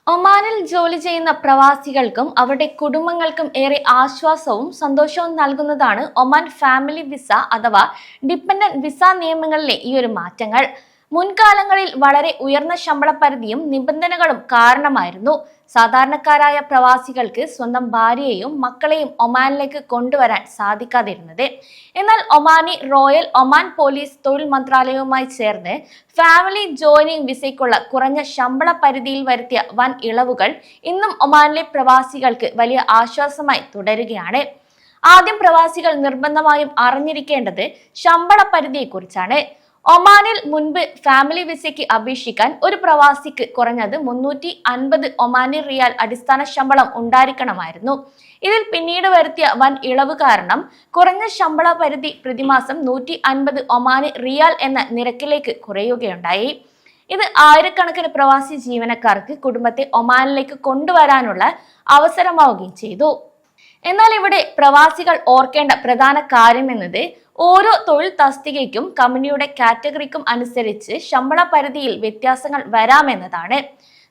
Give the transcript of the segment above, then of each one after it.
ഒമാനിൽ ജോലി ചെയ്യുന്ന പ്രവാസികൾക്കും അവരുടെ കുടുംബങ്ങൾക്കും ഏറെ ആശ്വാസവും സന്തോഷവും നൽകുന്നതാണ് ഒമാൻ ഫാമിലി വിസ അഥവാ ഡിപെൻഡന്റ് വിസ നിയമങ്ങളിലെ ഈ ഒരു മാറ്റങ്ങൾ. മുൻകാലങ്ങളിൽ വളരെ ഉയർന്ന ശമ്പള പരിധിയും നിബന്ധനകളും കാരണമായിരുന്നു സാധാരണക്കാരായ പ്രവാസികൾക്ക് സ്വന്തം ഭാര്യയെയും മക്കളെയും ഒമാനിലേക്ക് കൊണ്ടുവരാൻ സാധിക്കാതിരുന്നത്. എന്നാൽ ഒമാനി റോയൽ ഒമാൻ പോലീസ് തൊഴിൽ മന്ത്രാലയവുമായി ചേർന്ന് ഫാമിലി ജോയിനിങ് വിസയ്ക്കുള്ള കുറഞ്ഞ ശമ്പള പരിധിയിൽ വരുത്തിയ വൻ ഇളവുകൾ ഇന്നും ഒമാനിലെ പ്രവാസികൾക്ക് വലിയ ആശ്വാസമായി തുടരുകയാണ്. ആദ്യം പ്രവാസികൾ നിർബന്ധമായും അറിഞ്ഞിരിക്കേണ്ടത് ശമ്പള പരിധിയെക്കുറിച്ചാണ്. ഒമാനിൽ മുൻപ് ഫാമിലി വിസയ്ക്ക് അപേക്ഷിക്കാൻ ഒരു പ്രവാസിക്ക് കുറഞ്ഞത് 350 ഒമാനി റിയാൽ അടിസ്ഥാന ശമ്പളം ഉണ്ടായിരിക്കണമായിരുന്നു. ഇതിൽ പിന്നീട് വരുത്തിയ വൻ ഇളവ് കാരണം കുറഞ്ഞ ശമ്പള പരിധി പ്രതിമാസം 150 ഒമാനി റിയാൽ എന്ന നിരക്കിലേക്ക് കുറയുകയുണ്ടായി. ഇത് ആയിരക്കണക്കിന് പ്രവാസി ജീവനക്കാർക്ക് കുടുംബത്തെ ഒമാനിലേക്ക് കൊണ്ടുവരാനുള്ള അവസരമാവുകയും ചെയ്തു. എന്നാൽ ഇവിടെ പ്രവാസികൾ ഓർക്കേണ്ട പ്രധാന കാര്യം എന്നത് ഓരോ തൊഴിൽ തസ്തികയ്ക്കും കമ്പനിയുടെ കാറ്റഗറിക്കും അനുസരിച്ച് ശമ്പള പരിധിയിൽ വ്യത്യാസങ്ങൾ വരാമെന്നതാണ്.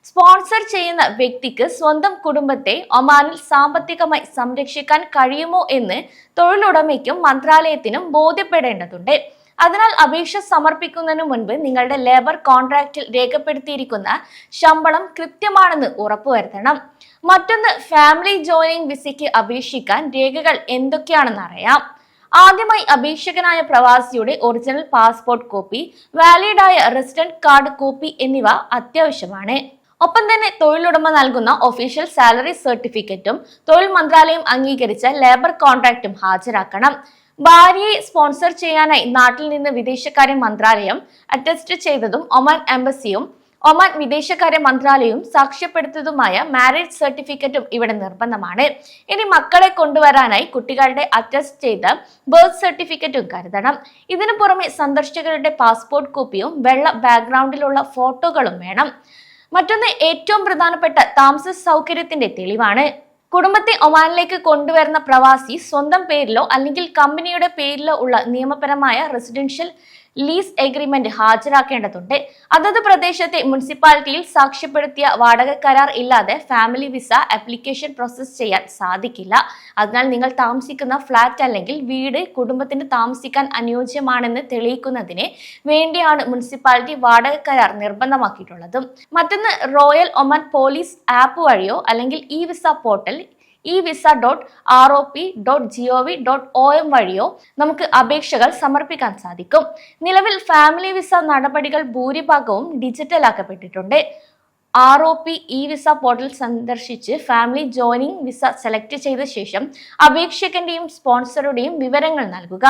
സ്പോൺസർ ചെയ്യുന്ന വ്യക്തിക്ക് സ്വന്തം കുടുംബത്തെ ഒമാനിൽ സാമ്പത്തികമായി സംരക്ഷിക്കാൻ കഴിയുമോ എന്ന് തൊഴിലുടമയ്ക്കും മന്ത്രാലയത്തിനും ബോധ്യപ്പെടേണ്ടതുണ്ട്. അതിനാൽ അപേക്ഷ സമർപ്പിക്കുന്നതിന് മുൻപ് നിങ്ങളുടെ ലേബർ കോൺട്രാക്റ്റിൽ രേഖപ്പെടുത്തിയിരിക്കുന്ന ശമ്പളം കൃത്യമാണെന്ന് ഉറപ്പുവരുത്തണം. മറ്റൊന്ന്, ഫാമിലി ജോയിനിങ് വിസയ്ക്ക് അപേക്ഷിക്കാൻ രേഖകൾ എന്തൊക്കെയാണെന്ന് അറിയാം. ആദ്യമായി അപേക്ഷകനായ പ്രവാസിയുടെ ഒറിജിനൽ പാസ്പോർട്ട് കോപ്പി, വാലിഡായ റെസിഡന്റ് കാർഡ് കോപ്പി എന്നിവ അത്യാവശ്യമാണ്. ഒപ്പം തന്നെ തൊഴിലുടമ നൽകുന്ന ഒഫീഷ്യൽ സാലറി സർട്ടിഫിക്കറ്റും തൊഴിൽ മന്ത്രാലയം അംഗീകരിച്ച ലേബർ കോൺട്രാക്റ്റും ഹാജരാക്കണം. ഭാര്യയെ സ്പോൺസർ ചെയ്യാനായി നാട്ടിൽ നിന്ന് വിദേശകാര്യ മന്ത്രാലയം അറ്റസ്റ്റ് ചെയ്തതും ഒമാൻ എംബസിയും ഒമാൻ വിദേശകാര്യ മന്ത്രാലയവും സാക്ഷ്യപ്പെടുത്തിയതുമായ മാരേജ് സർട്ടിഫിക്കറ്റും ഇവിടെ നിർബന്ധമാണ്. ഇനി മക്കളെ കൊണ്ടുവരാനായി കുട്ടികളുടെ അറ്റസ്റ്റ് ചെയ്ത ബർത്ത് സർട്ടിഫിക്കറ്റും കരുതണം. ഇതിനു പുറമെ സന്ദർശകരുടെ പാസ്പോർട്ട് കോപ്പിയും വെള്ള ബാക്ക്ഗ്രൗണ്ടിലുള്ള ഫോട്ടോകളും വേണം. മറ്റൊന്ന്, ഏറ്റവും പ്രധാനപ്പെട്ട താമസ സൗകര്യത്തിന്റെ തെളിവാണ്. കുടുംബത്തെ ഒമാനിലേക്ക് കൊണ്ടുവരുന്ന പ്രവാസി സ്വന്തം പേരിലോ അല്ലെങ്കിൽ കമ്പനിയുടെ പേരിലോ ഉള്ള നിയമപരമായ റെസിഡൻഷ്യൽ ലീസ് എഗ്രിമെന്റ് ഹാജരാക്കേണ്ടതുണ്ട്. അതത് പ്രദേശത്തെ മുനിസിപ്പാലിറ്റിയിൽ സാക്ഷ്യപ്പെടുത്തിയ വാടക കരാർ ഇല്ലാതെ ഫാമിലി വിസ ആപ്ലിക്കേഷൻ പ്രോസസ് ചെയ്യാൻ സാധിക്കില്ല. അതിനാൽ നിങ്ങൾ താമസിക്കുന്ന ഫ്ലാറ്റ് അല്ലെങ്കിൽ വീട് കുടുംബത്തിന് താമസിക്കാൻ അനുയോജ്യമാണെന്ന് തെളിയിക്കുന്നതിന് വേണ്ടിയാണ് മുനിസിപ്പാലിറ്റി വാടക കരാർ നിർബന്ധമാക്കിയിട്ടുള്ളത്. മറ്റൊന്ന്, റോയൽ ഒമാൻ പോലീസ് ആപ്പ് വഴിയോ അല്ലെങ്കിൽ ഇ വിസ പോർട്ടൽ evisa.rop.gov.om വഴിയോ നമുക്ക് അപേക്ഷകൾ സമർപ്പിക്കാൻ സാധിക്കും. നിലവിൽ ഫാമിലി വിസ നടപടികൾ ഭൂരിഭാഗവും ഡിജിറ്റൽ ആക്കപ്പെട്ടിട്ടുണ്ട്. ROP വിസ പോർട്ടൽ സന്ദർശിച്ച് ഫാമിലി ജോയിനിങ് വിസ സെലക്ട് ചെയ്ത ശേഷം അപേക്ഷകന്റെയും സ്പോൺസറുടെയും വിവരങ്ങൾ നൽകുക.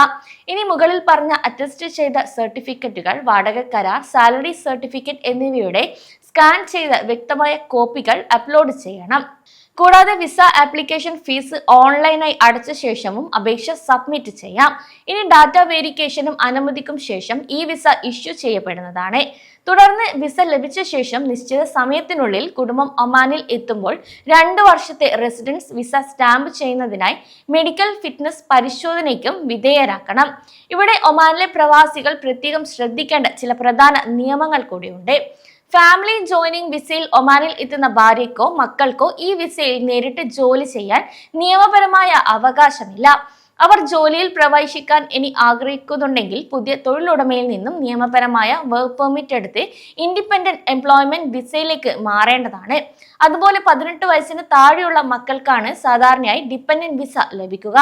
ഇനി മുകളിൽ പറഞ്ഞ അറ്റസ്റ്റ് ചെയ്ത സർട്ടിഫിക്കറ്റുകൾ, വാടക കരാർ, സാലറി സർട്ടിഫിക്കറ്റ് എന്നിവയുടെ സ്കാൻ ചെയ്ത വ്യക്തമായ കോപ്പികൾ അപ്ലോഡ് ചെയ്യണം. കൂടാതെ വിസ ആപ്ലിക്കേഷൻ ഫീസ് ഓൺലൈനായി അടച്ച ശേഷവും അപേക്ഷ സബ്മിറ്റ് ചെയ്യാം. ഇനി ഡാറ്റ വെരിഫിക്കേഷനും അനുമതിക്കും ശേഷം ഈ വിസ ഇഷ്യൂ ചെയ്യപ്പെടുന്നതാണ്. തുടർന്ന് വിസ ലഭിച്ച ശേഷം നിശ്ചിത സമയത്തിനുള്ളിൽ കുടുംബം ഒമാനിൽ എത്തുമ്പോൾ 2 വർഷത്തെ റെസിഡൻസ് വിസ സ്റ്റാമ്പ് ചെയ്യുന്നതിനായി മെഡിക്കൽ ഫിറ്റ്നസ് പരിശോധനയ്ക്കും വിധേയരാക്കണം. ഇവിടെ ഒമാനിലെ പ്രവാസികൾ പ്രത്യേകം ശ്രദ്ധിക്കേണ്ട ചില പ്രധാന നിയമങ്ങൾ കൂടിയുണ്ട്. ഫാമിലി ജോയിനിങ് വിസയിൽ ഒമാനിൽ എത്തുന്ന ഭാര്യയ്ക്കോ മക്കൾക്കോ ഈ വിസയിൽ നേരിട്ട് ജോലി ചെയ്യാൻ നിയമപരമായ അവകാശമില്ല. അവർ ജോലിയിൽ പ്രവേശിക്കാൻ ഇനി ആഗ്രഹിക്കുന്നുണ്ടെങ്കിൽ പുതിയ തൊഴിലുടമയിൽ നിന്നും നിയമപരമായ വർക്ക് പെർമിറ്റ് എടുത്ത് ഇൻഡിപെൻഡന്റ് എംപ്ലോയ്മെന്റ് വിസയിലേക്ക് മാറേണ്ടതാണ്. അതുപോലെ 18 വയസ്സിന് താഴെയുള്ള മക്കൾക്കാണ് സാധാരണയായി ഡിപെൻഡന്റ് വിസ ലഭിക്കുക.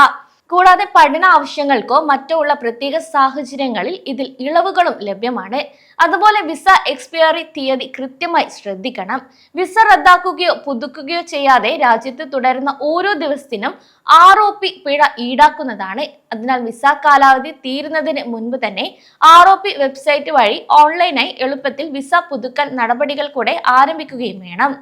കൂടാതെ പഠന ആവശ്യങ്ങൾക്കോ മറ്റോ ഉള്ള പ്രത്യേക സാഹചര്യങ്ങളിൽ ഇതിൽ ഇളവുകളും ലഭ്യമാണ്. അതുപോലെ വിസ എക്സ്പയറി തീയതി കൃത്യമായി ശ്രദ്ധിക്കണം. വിസ റദ്ദാക്കുകയോ പുതുക്കുകയോ ചെയ്യാതെ രാജ്യത്ത് തുടരുന്ന ഓരോ ദിവസത്തിനും ROP പിഴ ഈടാക്കുന്നതാണ്. അതിനാൽ വിസ കാലാവധി തീരുന്നതിന് മുൻപ് തന്നെ ROP വെബ്സൈറ്റ് വഴി ഓൺലൈനായി എളുപ്പത്തിൽ വിസ പുതുക്കൽ നടപടികൾ കൂടെ ആരംഭിക്കുകയും വേണം.